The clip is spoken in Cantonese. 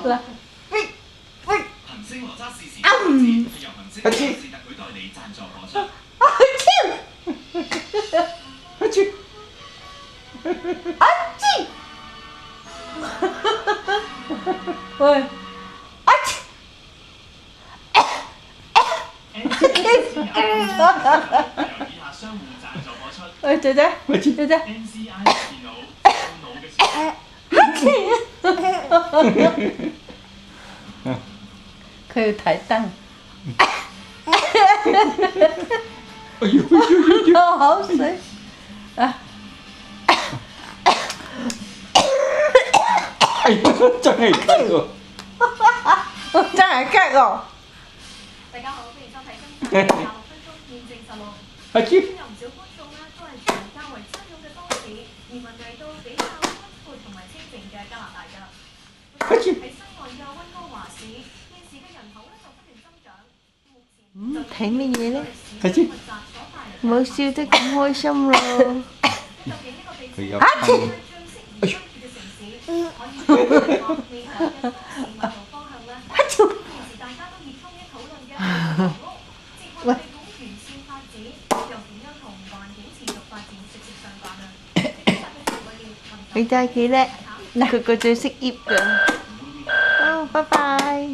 啦，喂喂，恒星羅渣是時係由恒星羅渣士特許代理贊助播出。阿超，阿超，喂，阿超。喂，姐姐，姐姐。佢要睇燈。哎呦！流口水啊！哎呀，真係咳喎！真係咳喎！大家好，歡迎收睇今集嘅26分鐘驗證實錄。有唔少觀眾咧都係從較為親勇嘅都市移民嚟到比較寬闊同埋清靜嘅加拿大㗎。喺西岸嘅溫哥華市，現時嘅人口咧就不斷增長。睇乜嘢咧？冇笑得咁開心咯！佢有噴。喂，你真係幾叻，佢個最識醃㗎。好，拜拜。